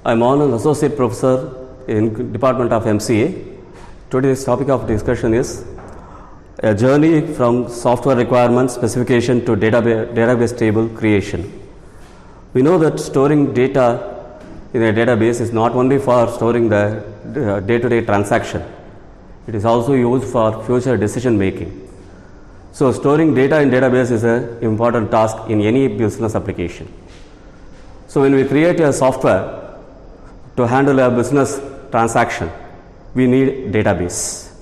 I'm on an associate professor in Department of MCA. Today's topic of discussion is a journey from software requirement specification to database table creation. We know that storing data in a database is not only for storing the day-to-day transaction, it is also used for future decision making. So storing data in database is an important task in any business application. So when we create a software to handle a business transaction, we need database.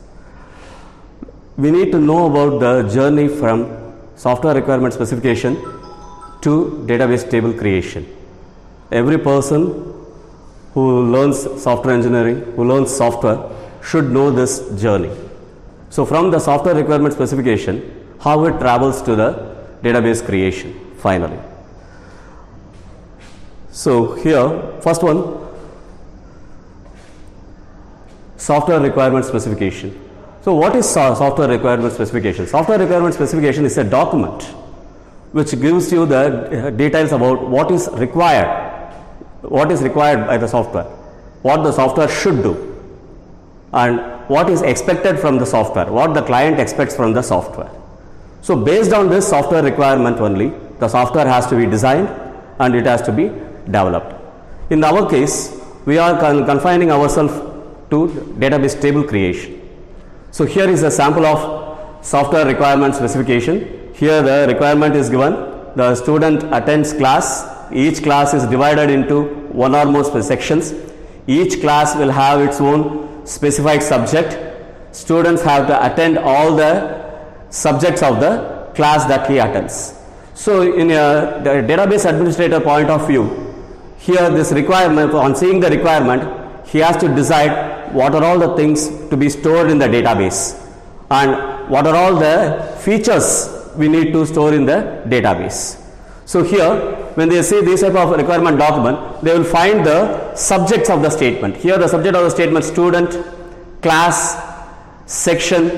We need to know about the journey from software requirement specification to database table creation. Every person who learns software engineering, who learns software, should know this journey. So from the software requirement specification, how it travels to the database creation finally. So here, first one, software requirement specification. So what is software requirement specification? Software requirement specification is a document which gives you the details about what is required by the software, what the software should do, and what is expected from the software, what the client expects from the software. So based on this software requirement only, the software has to be designed and it has to be developed. In our case, we are confining ourselves to database table creation. So here is a sample of software requirement specification. Here the requirement is given. The student attends class. Each class is divided into one or more sections. Each class will have its own specified subject. Students have to attend all the subjects of the class that he attends. So in a database administrator point of view, here this requirement, on seeing the requirement, he has to decide what are all the things to be stored in the database and what are all the features we need to store in the database. So here, when they see this type of requirement document, they will find the subjects of the statement. Here the subject of the statement, student, class, section,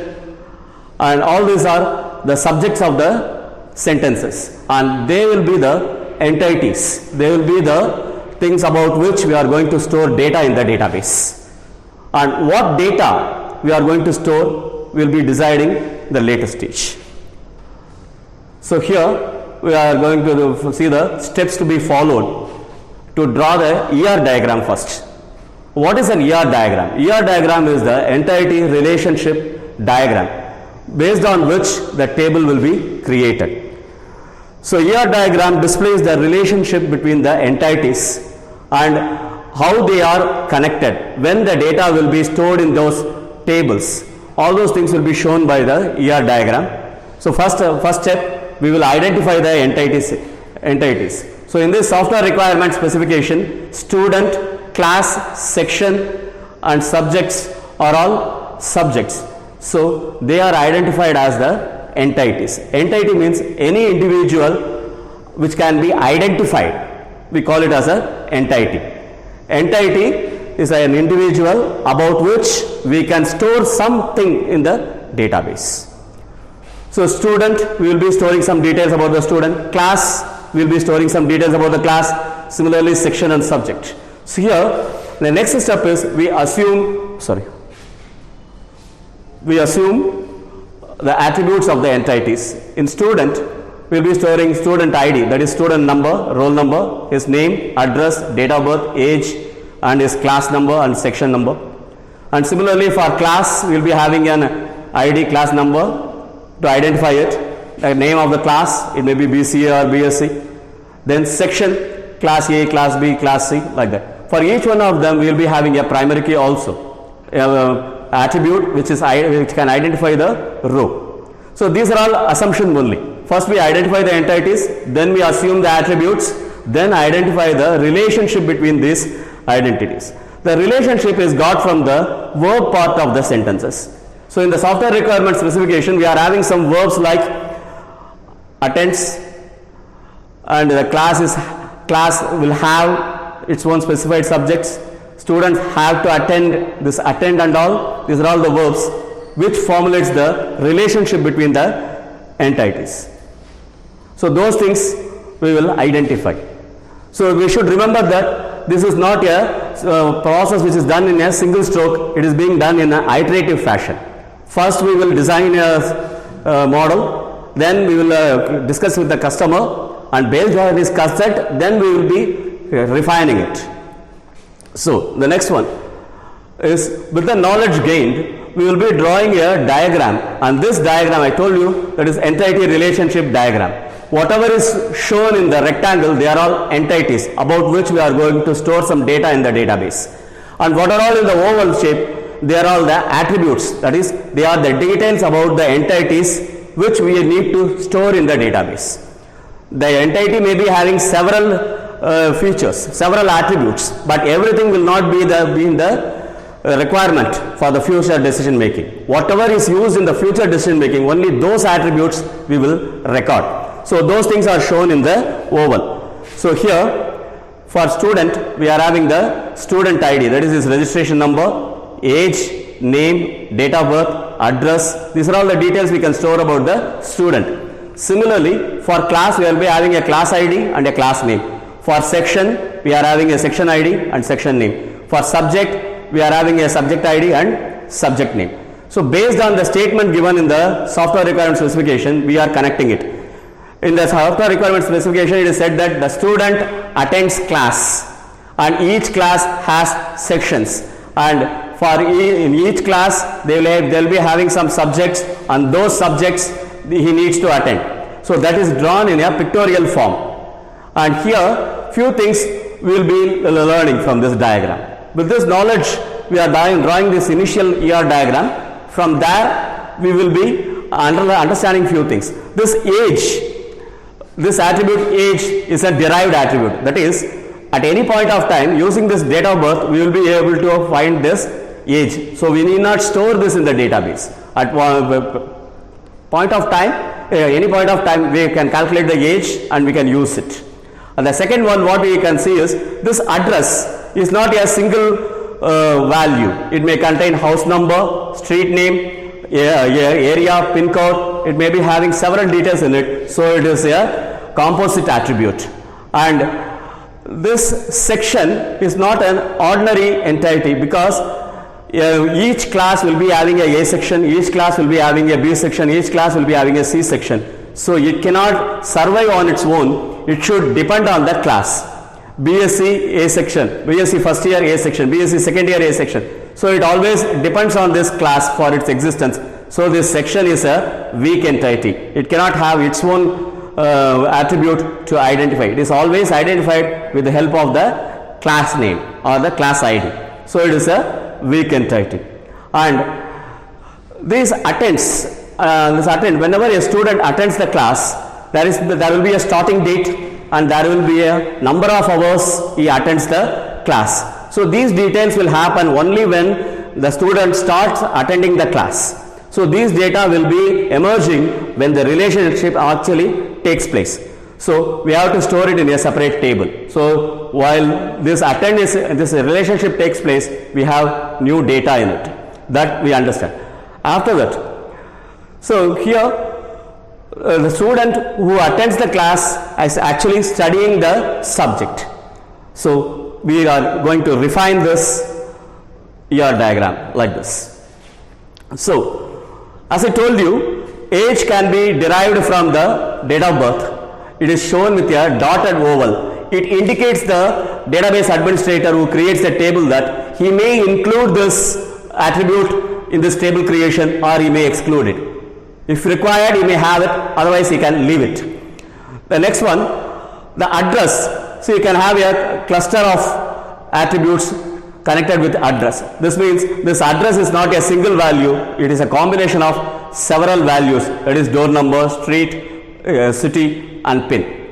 and all these are the subjects of the sentences, and they will be the entities. They will be the things about which we are going to store data in the database. And what data we are going to store will be deciding the later stage. So here we are going to see the steps to be followed to draw the ER diagram first. What is an ER diagram? ER diagram is the entity relationship diagram based on which the table will be created. So ER diagram displays the relationship between the entities and how they are connected, when the data will be stored in those tables. All those things will be shown by the ER diagram. So first step, we will identify the entities. So in this software requirement specification, student, class, section and subjects are all subjects. So they are identified as the entities. Entity means any individual which can be identified. We call it as an entity. Entity is an individual about which we can store something in the database. So student, we will be storing some details about the student. Class, we will be storing some details about the class. Similarly, section and subject. So here, the next step is we assume the attributes of the entities. In student, we will be storing student ID, that is student number, roll number, his name, address, date of birth, age, and his class number and section number. And similarly for class, we will be having an ID, class number to identify it, the name of the class, it may be BCA or BSc. Then section, class A, class B, class C, like that. For each one of them, we will be having a primary key also, attribute which can identify the row. So these are all assumption only. First we identify the entities, then we assume the attributes, then identify the relationship between these identities. The relationship is got from the verb part of the sentences. So in the software requirement specification, we are having some verbs like attends, and the class will have its own specified subjects. Students have to attend, this attend and all, these are all the verbs which formulates the relationship between the entities. So those things we will identify. So we should remember that this is not a process which is done in a single stroke, it is being done in an iterative fashion. First we will design a model, then we will discuss with the customer, and based on this concept, then we will be refining it. So the next one is, with the knowledge gained, we will be drawing a diagram, and this diagram I told you, that is entity relationship diagram. Whatever is shown in the rectangle, they are all entities about which we are going to store some data in the database. And what are all in the oval shape, they are all the attributes, that is, they are the details about the entities which we need to store in the database. The entity may be having several features, several attributes, but everything will not be in the requirement for the future decision making. Whatever is used in the future decision making, only those attributes we will record. So those things are shown in the oval. So here for student, we are having the student ID, that is his registration number, age, name, date of birth, address. These are all the details we can store about the student. Similarly, for class, we will be having a class ID and a class name. For section, we are having a section ID and section name. For subject, we are having a subject ID and subject name. So based on the statement given in the software requirement specification, we are connecting it. In the software requirement specification, it is said that the student attends class, and each class has sections, and in each class they will be having some subjects, and those subjects he needs to attend. So that is drawn in a pictorial form, and here few things we will be learning from this diagram. With this knowledge, we are drawing this initial ER diagram. From there we will be understanding few things. This age, this attribute age is a derived attribute, that is, at any point of time using this date of birth, we will be able to find this age. So we need not store this in the database. At point of time, any point of time, we can calculate the age and we can use it. And the second one, what we can see is, this address is not a single value. It may contain house number, street name, area, pin code. It may be having several details in it. So it is a composite attribute. And this section is not an ordinary entity, because each class will be having a section, each class will be having a B section, each class will be having a C section. So it cannot survive on its own. It should depend on that class. BSc A section, BSc first year A section, BSc second year A section. So it always depends on this class for its existence. So this section is a weak entity. It cannot have its own attribute to identify. It is always identified with the help of the class name or the class ID. So it is a weak entity. And this attends, whenever a student attends the class, there will be a starting date and there will be a number of hours he attends the class. So these details will happen only when the student starts attending the class. So these data will be emerging when the relationship actually takes place. So we have to store it in a separate table. So while this relationship takes place, we have new data in it. That we understand. After that, so here the student who attends the class is actually studying the subject. So we are going to refine this ER diagram like this. So as I told you, age can be derived from the date of birth. It is shown with a dotted oval. It indicates the database administrator who creates the table that he may include this attribute in this table creation or he may exclude it. If required, he may have it, otherwise he can leave it. The next one, the address. So you can have a cluster of attributes connected with address. This means this address is not a single value, it is a combination of several values, that is door number, street, city and pin.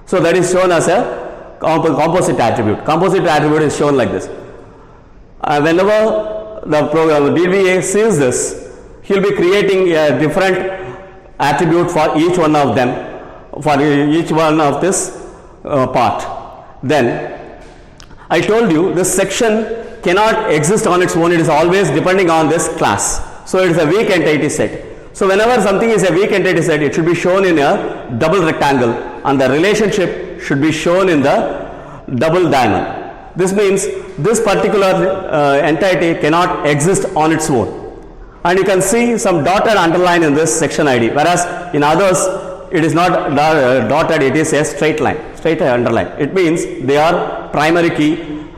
So that is shown as a composite attribute. Composite attribute is shown like this. Whenever the DBA sees this, he will be creating a different attribute for each one of them, for each one of this part. Then I told you this section cannot exist on its own, it is always depending on this class. So it is a weak entity set. So whenever something is a weak entity set, it should be shown in a double rectangle and the relationship should be shown in the double diamond. This means this particular entity cannot exist on its own. And you can see some dotted underline in this section ID, whereas in others it is not dotted, it is a straight line, straight underline. It means they are primary key,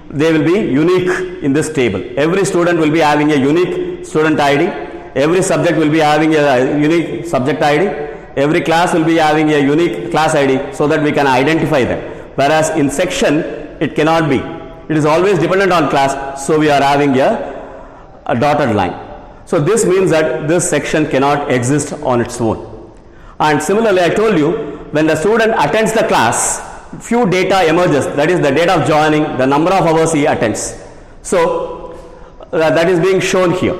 they will be unique in this table. Every student will be having a unique student ID, every subject will be having a unique subject ID, every class will be having a unique class ID, so that we can identify them. Whereas in section it cannot be, it is always dependent on class, so we are having a dotted line. So this means that this section cannot exist on its own. And similarly, I told you, when the student attends the class, few data emerges, that is the date of joining, the number of hours he attends. So that is being shown here.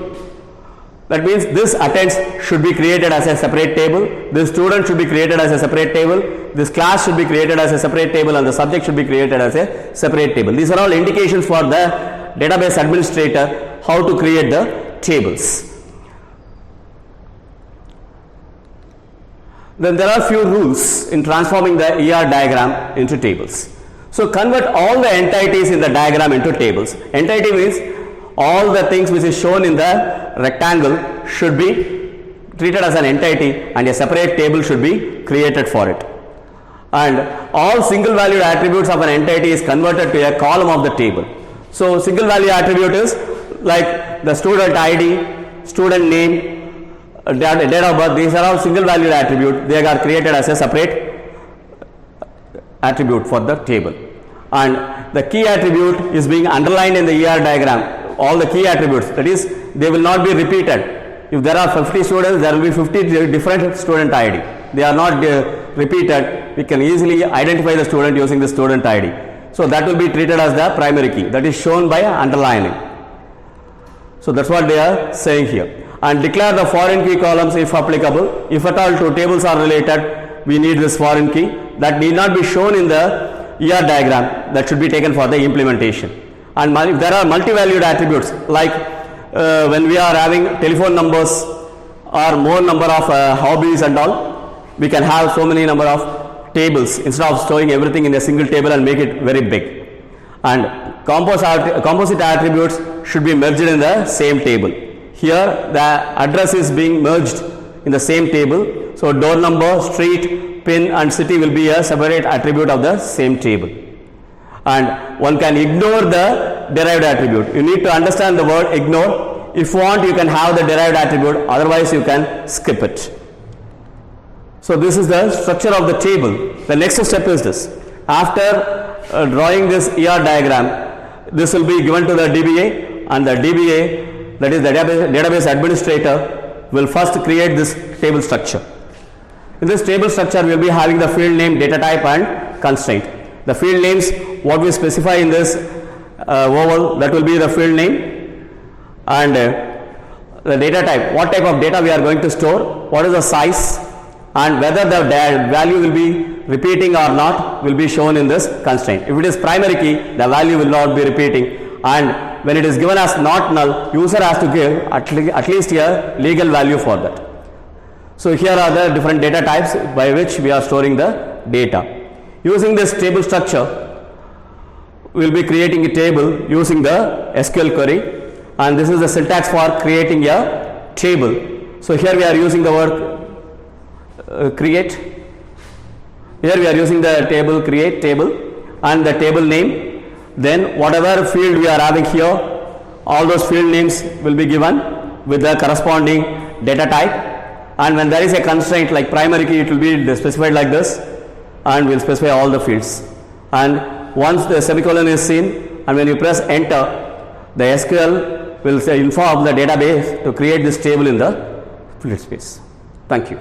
That means this attends should be created as a separate table, this student should be created as a separate table, this class should be created as a separate table, and the subject should be created as a separate table. These are all indications for the database administrator how to create the tables. Then there are few rules in transforming the ER diagram into tables. So convert all the entities in the diagram into tables. Entity means all the things which is shown in the rectangle should be treated as an entity, and a separate table should be created for it. And all single valued attributes of an entity is converted to a column of the table. So single value attribute is like the student ID, student name, date of birth. These are all single valued attribute. They are created as a separate attribute for the table. And the key attribute is being underlined in the ER diagram. All the key attributes, that is, they will not be repeated. If there are 50 students, there will be 50 different student ID. They are not repeated. We can easily identify the student using the student ID. So that will be treated as the primary key. That is shown by underlining. So that's what they are saying here. And declare the foreign key columns if applicable. If at all two tables are related, we need this foreign key. That need not be shown in the ER diagram. That should be taken for the implementation. And if there are multi-valued attributes, like when we are having telephone numbers or more number of hobbies and all, we can have so many number of tables instead of storing everything in a single table and make it very big. And composite attributes should be merged in the same table. Here the address is being merged in the same table. So door number, street, pin and city will be a separate attribute of the same table. And one can ignore the derived attribute. You need to understand the word ignore. If you want, you can have the derived attribute, otherwise you can skip it. So this is the structure of the table. The next step is this. After drawing this ER diagram, this will be given to the DBA, and the DBA, that is the database administrator, will first create this table structure. In this table structure, we will be having the field name, data type and constraint. The field names, what we specify in this oval, that will be the field name, and the data type, what type of data we are going to store, what is the size, and whether the value will be repeating or not will be shown in this constraint. If it is primary key, the value will not be repeating, and when it is given as not null, user has to give at least a legal value for that. So here are the different data types by which we are storing the data. Using this table structure, we will be creating a table using the SQL query, and this is the syntax for creating a table. So here we are using the word create. Here we are using the table create table and the table name. Then whatever field we are having here, all those field names will be given with the corresponding data type. And when there is a constraint like primary key, it will be specified like this, and we will specify all the fields. And once the semicolon is seen, and when you press enter, the SQL will inform the database to create this table in the field space. Thank you.